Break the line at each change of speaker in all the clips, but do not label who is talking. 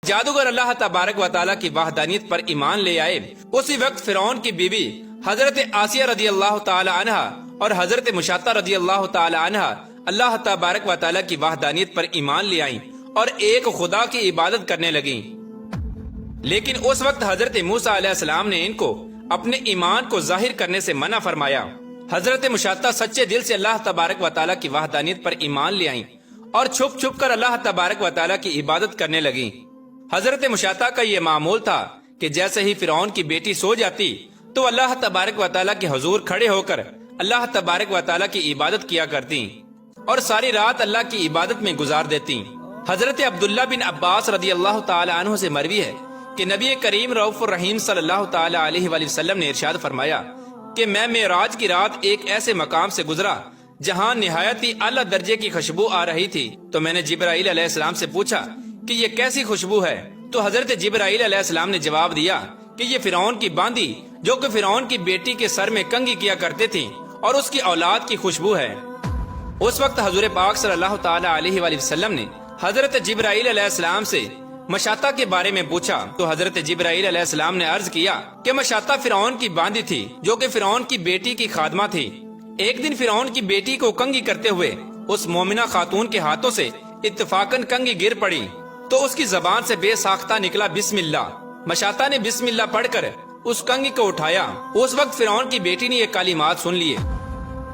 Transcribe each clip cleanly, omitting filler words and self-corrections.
जादूगर अल्लाह तबारक व तआला की वहदानियत पर ईमान ले आए। उसी वक्त फिरौन की बीवी हजरत आसिया रदी अल्लाह ताला अन्हा और हजरत मुशाता रदी अल्लाह ताला अन्हा अल्लाह तबारक व तआला की वहदानियत पर ईमान ले आईं और एक खुदा की इबादत करने लगीं। लेकिन उस वक्त हजरत मूसा अलैहिस्सलाम ने इनको अपने ईमान को जाहिर करने से मना फरमाया। हजरत मुशाता सच्चे दिल से अल्लाह तबारक व तआला की वहदानियत पर ईमान ले आईं और छुप छुप कर अल्लाह तबारक व तआला की इबादत करने लगी। हजरत मुशाता का ये मामूल था कि जैसे ही फिरौन की बेटी सो जाती तो अल्लाह तबारक व तआला के हुजूर खड़े होकर अल्लाह तबारक व तआला की इबादत किया करती और सारी रात अल्लाह की इबादत में गुजार देती। हजरत अब्दुल्ला बिन अब्बास रदी अल्लाह तआला अन्हु से मरवी है कि नबी करीम रऊफुर रहीम सल्लल्लाहु तआला अलैहि वसल्लम ने इरशाद फरमाया कि मैं मेराज की रात एक ऐसे मकाम से गुजरा जहाँ निहायत ही आला दर्जे की खुशबू आ रही थी। तो मैंने जिब्राईल अलैहिस्सलाम से पूछा कि ये कैसी खुशबू है? तो हजरत जिब्राईल अलैहिस्सलाम ने जवाब दिया कि ये फिरौन की बांदी जो कि फिरौन की बेटी के सर में कंघी किया करते थे और उसकी औलाद की खुशबू है। उस वक्त हुजूर पाक सल्लल्लाहु तआला अलैहि वसल्लम ने हजरत जिब्राईल अलैहिस्सलाम से मशाता के बारे में पूछा। तो हजरत जिब्राईल अलैहिस्सलाम ने अर्ज किया कि मशाता फिरौन की बांदी थी जो कि फिरौन की बेटी की खादमा थी। एक दिन फिरौन की बेटी को कंघी करते हुए उस मोमिना खातून के हाथों से इत्तफाकन कंघी गिर पड़ी तो उसकी जबान से बेसाख्ता निकला बिस्मिल्लाह। मशाता ने बिस्मिल्लाह पढ़कर उस कंघी को उठाया। उस वक्त फिरौन की बेटी ने ये कालिमात सुन लिए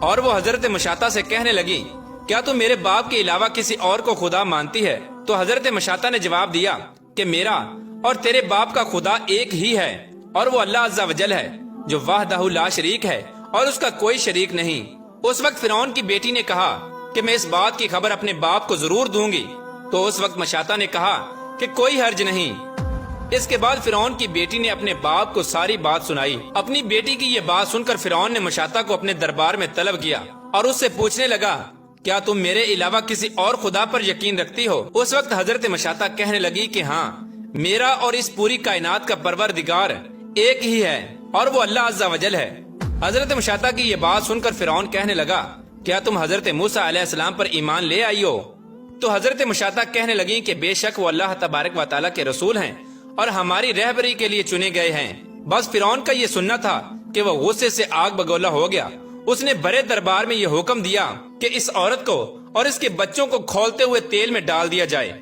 और वो हजरत मशाता से कहने लगी, क्या तुम मेरे बाप के अलावा किसी और को खुदा मानती है? तो हजरत मशाता ने जवाब दिया कि मेरा और तेरे बाप का खुदा एक ही है और वो अल्लाह अज़्ज़ा वजल है जो वाहदहु ला शरीक है और उसका कोई शरीक नहीं। उस वक्त फिरौन की बेटी ने कहा कि मैं इस बात की खबर अपने बाप को जरूर दूंगी। तो उस वक्त मशाता ने कहा कि कोई हर्ज नहीं। इसके बाद फिरौन की बेटी ने अपने बाप को सारी बात सुनाई। अपनी बेटी की ये बात सुनकर फिरौन ने मशाता को अपने दरबार में तलब किया और उससे पूछने लगा, क्या तुम मेरे अलावा किसी और खुदा पर यकीन रखती हो? उस वक्त हजरत मशाता कहने लगी कि हाँ, मेरा और इस पूरी कायनात का परवरदिगार एक ही है और वो अल्लाह अज़्ज़ा वजल है। हजरत मशाता की ये बात सुनकर फिरौन कहने लगा, क्या तुम हजरत मूसा अलैहिस्सलाम पर ईमान ले आई हो? तो हजरत मशाता कहने लगी कि बेशक वो अल्लाह तबारक व तआला के रसूल हैं और हमारी रहबरी के लिए चुने गए हैं। बस फिरौन का ये सुनना था कि वो गुस्से से आग बगोला हो गया। उसने बड़े दरबार में ये हुक्म दिया कि इस औरत को और इसके बच्चों को खौलते हुए तेल में डाल दिया जाए।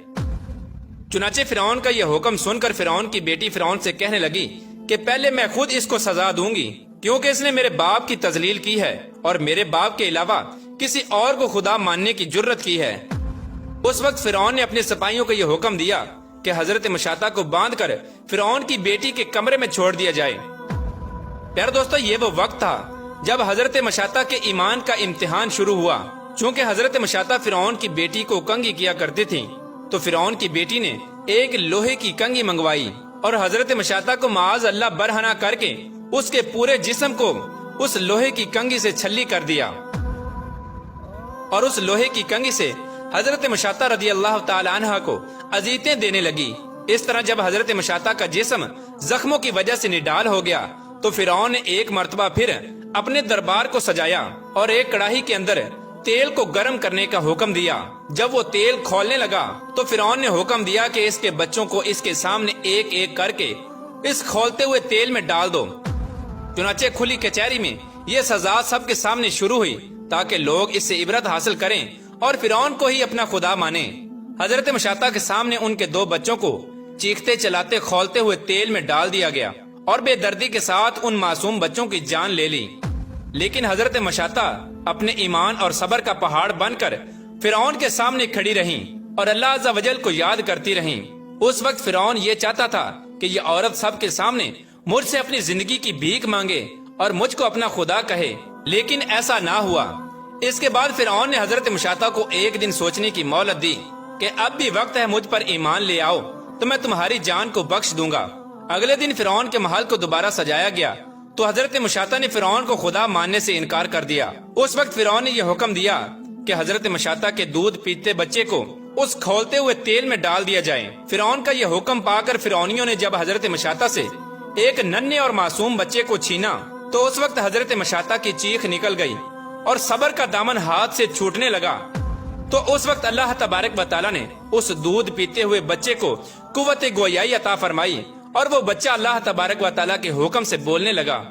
चुनाचे फिरौन का ये हुक्म सुनकर फिरौन की बेटी फिरौन से कहने लगी कि पहले मैं खुद इसको सजा दूंगी क्योंकि इसने मेरे बाप की तजलील की है और मेरे बाप के अलावा किसी और को खुदा मानने की जुर्रत की है। उस वक्त फिरौन ने अपने सिपाहियों को यह हुक्म दिया कि हजरत मशाता को बांध कर फिरौन की बेटी के कमरे में छोड़ दिया जाए। प्यारे दोस्तों, ये वो वक्त था जब हजरत मशाता के ईमान का इम्तिहान शुरू हुआ। चूँकि हजरत मशाता फिरौन की बेटी को कंघी किया करती थी तो फिरौन की बेटी ने एक लोहे की कंघी मंगवाई और हजरत मशाता को माज अल्लाह बरहना करके उसके पूरे जिस्म को उस लोहे की कंघी से छल्ली कर दिया और उस लोहे की कंघी से हजरत मशाता रदी अल्लाह ताला अन्हा को अजीतें देने लगी। इस तरह जब हजरत मशाता का जिस्म जख्मों की वजह से निडाल हो गया तो फिरौन ने एक मर्तबा फिर अपने दरबार को सजाया और एक कड़ाही के अंदर तेल को गर्म करने का हुक्म दिया। जब वो तेल खौलने लगा तो फिरौन ने हुक्म दिया कि इसके बच्चों को इसके सामने एक एक करके इस खौलते हुए तेल में डाल दो। चुनाचे खुली कचहरी में ये सजा सबके सामने शुरू हुई ताकि लोग इससे इबरत हासिल करें और फिरौन को ही अपना खुदा माने। हजरत मशाता के सामने उनके दो बच्चों को चीखते चलाते खौलते हुए तेल में डाल दिया गया और बेदर्दी के साथ उन मासूम बच्चों की जान ले ली। लेकिन हजरत मशाता अपने ईमान और सब्र का पहाड़ बनकर फिरौन के सामने खड़ी रहीं और अल्लाह अज़्ज़ा वजल को याद करती रहीं। उस वक्त फिरौन ये चाहता था कि ये औरत सबके सामने मुझसे अपनी जिंदगी की भीख मांगे और मुझको अपना खुदा कहे, लेकिन ऐसा ना हुआ। इसके बाद फिरौन ने हजरत मशाता को एक दिन सोचने की मोहलत दी कि अब भी वक्त है, मुझ पर ईमान ले आओ तो मैं तुम्हारी जान को बख्श दूंगा। अगले दिन फिरौन के महल को दोबारा सजाया गया तो हजरत मशाता ने फिरौन को खुदा मानने से इनकार कर दिया। उस वक्त फिरौन ने यह हुक्म दिया कि हजरत मशाता के दूध पीते बच्चे को उस खौलते हुए तेल में डाल दिया जाए। फिरौन का यह हुक्म पाकर फिरौनियों ने जब हजरत मशाता से एक नन्हे और मासूम बच्चे को छीना तो उस वक्त हजरत मशाता की चीख निकल गई और सब्र का दामन हाथ से छूटने लगा। तो उस वक्त अल्लाह तबारक व तआला ने उस दूध पीते हुए बच्चे को قوت گویائی عطا فرمائی اور وہ بچہ اللہ تبارک و تعالیٰ کے حکم سے بولنے لگا۔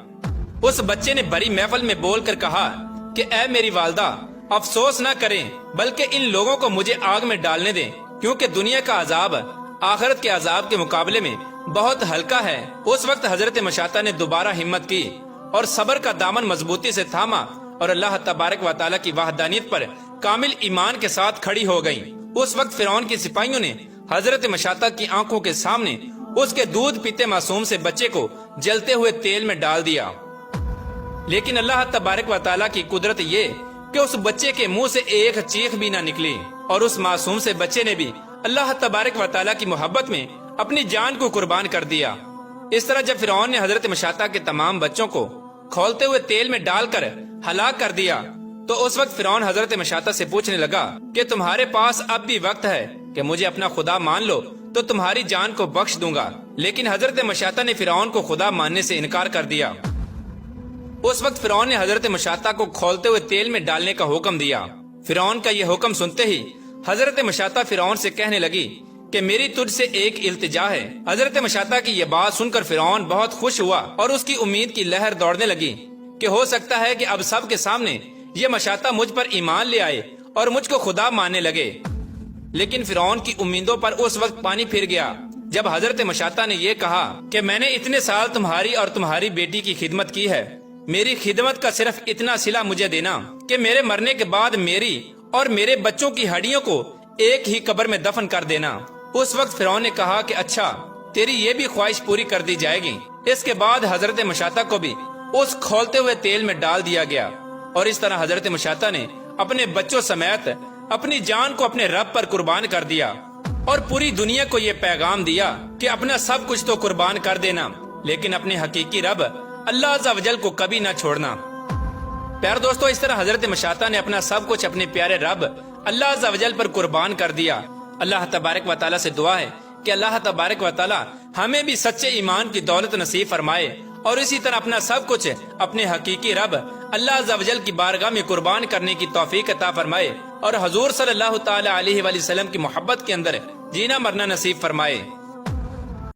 اس بچے نے بڑی محفل میں بول کر کہا کہ اے میری والدہ، افسوس نہ کریں بلکہ ان لوگوں کو مجھے آگ میں ڈالنے دیں، کیونکہ دنیا کا عذاب آخرت کے عذاب کے مقابلے میں بہت ہلکا ہے۔ اس وقت حضرت مشاطہ نے دوبارہ ہمت کی اور صبر کا دامن مضبوطی سے تھاما اور اللہ تبارک و تعالیٰ کی وحدانیت پر کامل ایمان کے ساتھ کھڑی ہو گئیں۔ اس وقت فرعون کی سپاہیوں نے حضرت مشاطہ کی آنکھوں کے سامنے اس کے دودھ پیتے معصوم سے بچے کو جلتے ہوئے تیل میں ڈال دیا، لیکن اللہ تبارک و تعالیٰ کی قدرت یہ کہ اس بچے کے منہ سے ایک چیخ بھی نہ نکلی، اور اس معصوم سے بچے نے بھی اللہ تبارک و تعالیٰ کی محبت میں اپنی جان کو قربان کر دیا۔ اس طرح جب فرعون نے حضرت مشاطہ کے تمام بچوں کو کھولتے ہوئے تیل میں ڈال کر ہلاک کر دیا تو اس وقت فرعون حضرت مشاطہ سے پوچھنے لگا کہ تمہارے پاس اب بھی وقت ہے کہ مجھے اپنا خدا مان لو تو تمہاری جان کو بخش دوں گا، لیکن حضرت مشاطہ نے فرعون کو خدا ماننے سے انکار کر دیا۔ اس وقت فرعون نے حضرت مشاطہ کو کھولتے ہوئے تیل میں ڈالنے کا حکم دیا۔ فرعون کا یہ حکم سنتے ہی حضرت مشاطہ فرعون سے کہنے لگی کہ میری تجھ سے ایک التجا ہے۔ حضرت مشاطہ کی یہ بات سن کر فرعون بہت خوش ہوا اور اس کی امید کی لہر دوڑنے لگی کہ ہو سکتا ہے کہ اب سب کے سامنے یہ مشاطہ مجھ پر ایمان لے آئے اور مجھ کو خدا ماننے لگے، لیکن فرعون کی امیدوں پر اس وقت پانی پھر گیا جب حضرت مشاطہ نے یہ کہا کہ میں نے اتنے سال تمہاری اور تمہاری بیٹی کی خدمت کی ہے، میری خدمت کا صرف اتنا صلہ مجھے دینا کہ میرے مرنے کے بعد میری اور میرے بچوں کی ہڈیوں کو ایک ہی قبر میں دفن کر دینا۔ اس وقت فرعون نے کہا کہ اچھا، تیری یہ بھی خواہش پوری کر دی جائے گی۔ اس کے بعد حضرت مشاطہ کو بھی اس کھولتے ہوئے تیل میں ڈال دیا گیا، اور اس طرح حضرت مشاطہ نے اپنے بچوں سمیت اپنی جان کو اپنے رب پر قربان کر دیا اور پوری دنیا کو یہ پیغام دیا کہ اپنا سب کچھ تو قربان کر دینا، لیکن اپنے حقیقی رب اللہ عز و جل کو کبھی نہ چھوڑنا۔ پیارے دوستو، اس طرح حضرت مشاطہ نے اپنا سب کچھ اپنے پیارے رب اللہ عز و جل پر قربان کر دیا۔ اللہ تبارک و تعالیٰ سے دعا ہے کہ اللہ تبارک و تعالیٰ ہمیں بھی سچے ایمان کی دولت نصیب فرمائے اور اسی طرح اپنا سب کچھ اپنے حقیقی رب اللہ عز و جل کی بارگاہ میں قربان کرنے کی توفیق عطا فرمائے اور حضور صلی اللہ تعالیٰ علیہ وآلہ وسلم کی محبت کے اندر جینا مرنا نصیب فرمائے۔